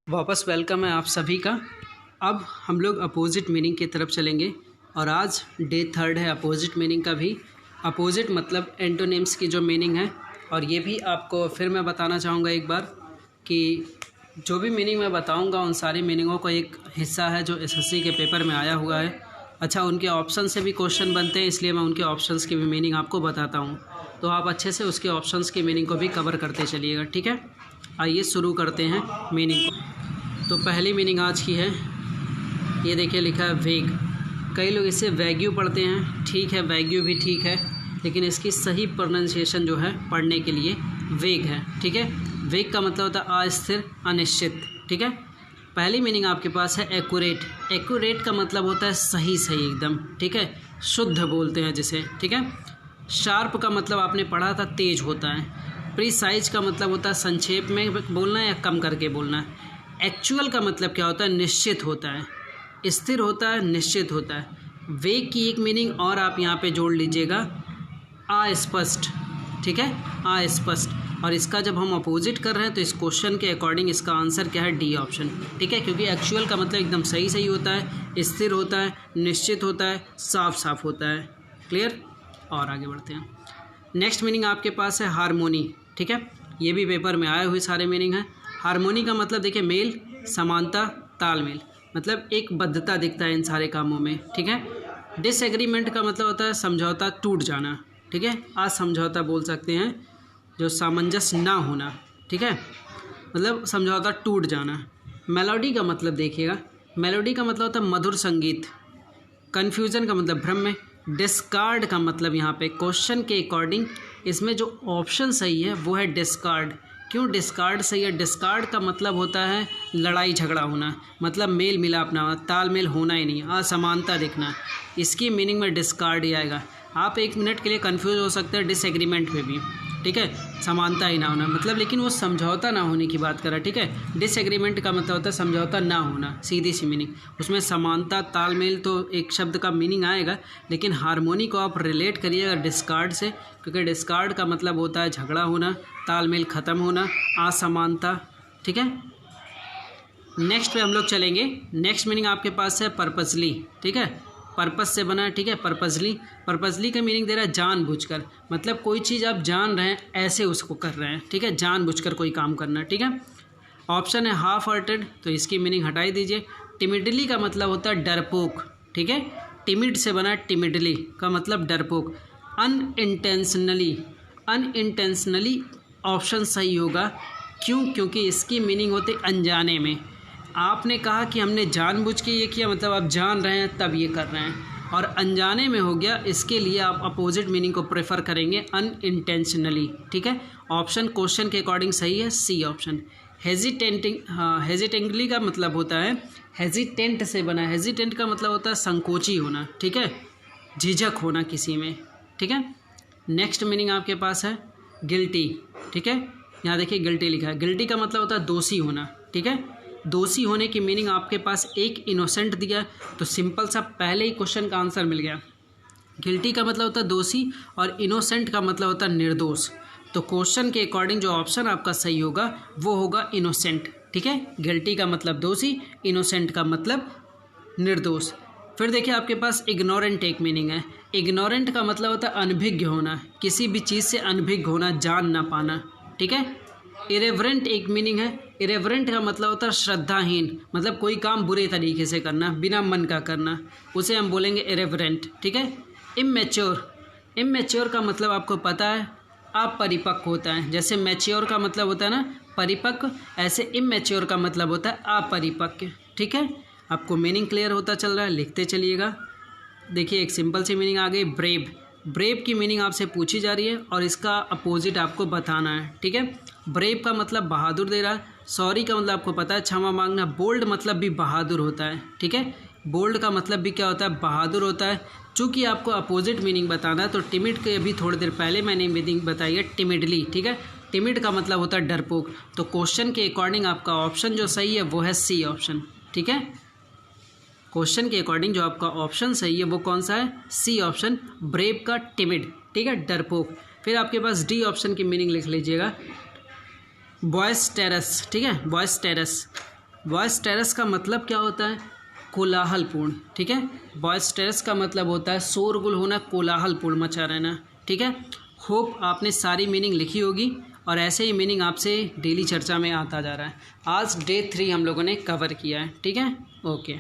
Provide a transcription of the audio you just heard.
वापस वेलकम है आप सभी का। अब हम लोग अपोजिट मीनिंग की तरफ चलेंगे और आज डे 3 है अपोजिट मीनिंग का भी। अपोजिट मतलब एंटोनिम्स की जो मीनिंग है, और ये भी आपको फिर मैं बताना चाहूँगा एक बार कि जो भी मीनिंग मैं बताऊँगा उन सारी मीनिंगों का एक हिस्सा है जो एसएससी के पेपर में आया हुआ है। अच्छा, उनके ऑप्शन से भी क्वेश्चन बनते हैं, इसलिए मैं उनके ऑप्शंस की भी मीनिंग आपको बताता हूँ, तो आप अच्छे से उसके ऑप्शंस की मीनिंग को भी कवर करते चलिएगा। ठीक है, आइए शुरू करते हैं मीनिंग को। तो पहली मीनिंग आज की है, ये देखिए लिखा है वेग। कई लोग इसे वैग्यू पढ़ते हैं, ठीक है वैग्यू भी ठीक है, लेकिन इसकी सही प्रोनाउंसिएशन जो है पढ़ने के लिए वेग है। ठीक है, वेग का मतलब होता है अस्थिर, अनिश्चित। ठीक है, पहली मीनिंग आपके पास है एक्यूरेट। एक्यूरेट का मतलब होता है सही सही एकदम। ठीक है, शुद्ध बोलते हैं जिसे। ठीक है, शार्प का मतलब आपने पढ़ा था तेज होता है। प्रीसाइज का मतलब होता है संक्षेप में बोलना या कम करके बोलना। एक्चुअल का मतलब क्या होता है, निश्चित होता है, स्थिर होता है, निश्चित होता है। वेग की एक मीनिंग और आप यहाँ पे जोड़ लीजिएगा, अस्पष्ट। ठीक है, अस्पष्ट। और इसका जब हम अपोजिट कर रहे हैं तो इस क्वेश्चन के अकॉर्डिंग इसका आंसर क्या है, डी ऑप्शन। ठीक है, क्योंकि एक्चुअल का मतलब एकदम सही सही होता है, स्थिर होता है, निश्चित होता है, साफ साफ होता है। क्लियर, और आगे बढ़ते हैं। नेक्स्ट मीनिंग आपके पास है हारमोनी। ठीक है, ये भी पेपर में आए हुए सारे मीनिंग हैं। हारमोनी का मतलब देखिए मेल, समानता, तालमेल, मतलब एक बद्धता दिखता है इन सारे कामों में। ठीक है, डिसएग्रीमेंट का मतलब होता है समझौता टूट जाना। ठीक है, आज समझौता बोल सकते हैं, जो सामंजस्य ना होना। ठीक है, मतलब समझौता टूट जाना। मेलोडी का मतलब देखिएगा, मेलोडी का मतलब होता है मधुर संगीत। कन्फ्यूज़न का मतलब भ्रम में। डिस्कार्ड का मतलब यहाँ पे क्वेश्चन के अकॉर्डिंग इसमें जो ऑप्शन सही है वो है डिस्कार्ड। क्यों डिस्कार्ड सही है? डिस्कार्ड का मतलब होता है लड़ाई झगड़ा होना, मतलब मेल मिलाप ना होना, तालमेल होना ही नहीं, असमानता दिखना। इसकी मीनिंग में डिस्कार्ड ही आएगा। आप एक मिनट के लिए कंफ्यूज हो सकते हैं डिसएग्रीमेंट में भी। ठीक है, समानता ही ना होना मतलब, लेकिन वो समझौता ना होने की बात कर रहा है। ठीक है, डिसएग्रीमेंट का मतलब होता है समझौता ना होना, सीधी सी मीनिंग। उसमें समानता, तालमेल तो एक शब्द का मीनिंग आएगा, लेकिन हारमोनी को आप रिलेट करिएगा डिस्कार्ड से, क्योंकि डिस्कार्ड का मतलब होता है झगड़ा होना, तालमेल ख़त्म होना, असमानता। ठीक है, नेक्स्ट पे हम लोग चलेंगे। नेक्स्ट मीनिंग आपके पास है पर्पसली। ठीक है, पर्पस से बना है। ठीक है, पर्पसली। पर्पसली का मीनिंग दे रहा है जानबूझकर, मतलब कोई चीज़ आप जान रहे हैं ऐसे उसको कर रहे हैं। ठीक है, जानबूझकर कोई काम करना। ठीक है, ऑप्शन है हाफ हार्टेड, तो इसकी मीनिंग हटाई दीजिए। टिमिडली का मतलब होता है डरपोक। ठीक है, टिमिड से बना, टिमिडली का मतलब डरपोक। अनइंटेंशनली, अनइंटेंशनली ऑप्शन सही होगा। क्यों? क्योंकि इसकी मीनिंग होती अनजाने में। आपने कहा कि हमने जानबूझ के ये किया, मतलब आप जान रहे हैं तब ये कर रहे हैं, और अनजाने में हो गया, इसके लिए आप अपोजिट मीनिंग को प्रेफर करेंगे अनइंटेंशनली। ठीक है, ऑप्शन क्वेश्चन के अकॉर्डिंग सही है, सी ऑप्शन। हेजिटेंटिंग, हाँ हेजिटेंटली का मतलब होता है, हेजिटेंट से बना है। हेजिटेंट का मतलब होता है संकोची होना। ठीक है, झिझक होना किसी में। ठीक है, नेक्स्ट मीनिंग आपके पास है गिल्टी। ठीक है, यहाँ देखिए गिल्टी लिखा है। गिल्टी का मतलब होता है दोषी होना। ठीक है, दोषी होने की मीनिंग आपके पास एक इनोसेंट दिया, तो सिंपल सा पहले ही क्वेश्चन का आंसर मिल गया। गिल्टी का मतलब होता है दोषी और इनोसेंट का मतलब होता है निर्दोष, तो क्वेश्चन के अकॉर्डिंग जो ऑप्शन आपका सही होगा वो होगा इनोसेंट। ठीक है, गिल्टी का मतलब दोषी, इनोसेंट का मतलब निर्दोष। फिर देखिए आपके पास इग्नोरेंट एक मीनिंग है। इग्नोरेंट का मतलब होता है अनभिज्ञ होना, किसी भी चीज़ से अनभिज्ञ होना, जान ना पाना। ठीक है, इरेवरेंट एक मीनिंग है। इरेवरेंट का मतलब होता है श्रद्धाहीन, मतलब कोई काम बुरे तरीके से करना, बिना मन का करना, उसे हम बोलेंगे इरेवरेंट। ठीक है, इमेच्योर, इमेच्योर का मतलब आपको पता है अपरिपक्व होता है। जैसे मैच्योर का मतलब होता है ना परिपक्व, ऐसे इमेच्योर का मतलब होता है अपरिपक्व। ठीक है, आपको मीनिंग क्लियर होता चल रहा है, लिखते चलिएगा। देखिए एक सिंपल सी मीनिंग आ गई ब्रेव। ब्रेव की मीनिंग आपसे पूछी जा रही है और इसका अपोजिट आपको बताना है। ठीक है, ब्रेव का मतलब बहादुर दे रहा है। सॉरी का मतलब आपको पता है क्षमा मांगना। बोल्ड मतलब भी बहादुर होता है। ठीक है, बोल्ड का मतलब भी क्या होता है, बहादुर होता है। चूँकि आपको अपोजिट मीनिंग बताना है तो टिमिड के अभी थोड़ी देर पहले मैंने मीनिंग बताई है टिमिडली। ठीक है, टिमिड का मतलब होता है डरपोक, तो क्वेश्चन के अकॉर्डिंग आपका ऑप्शन जो सही है वो है सी ऑप्शन। ठीक है, क्वेश्चन के अकॉर्डिंग जो आपका ऑप्शन सही है वो कौन सा है, सी ऑप्शन, ब्रेव का टिमिड। ठीक है, डरपोक। फिर आपके पास डी ऑप्शन की मीनिंग लिख लीजिएगा, बॉयस टेरस। ठीक है, बॉयस टेरस बॉयस्टेरस का मतलब क्या होता है? कोलाहलपूर्ण, ठीक है। बॉयस्टेरस का मतलब होता है शोरगुल होना, कोलाहलपूर्ण मचा रहना, ठीक है। होप आपने सारी मीनिंग लिखी होगी और ऐसे ही मीनिंग आपसे डेली चर्चा में आता जा रहा है। आज डे 3 हम लोगों ने कवर किया है, ठीक है। ओके।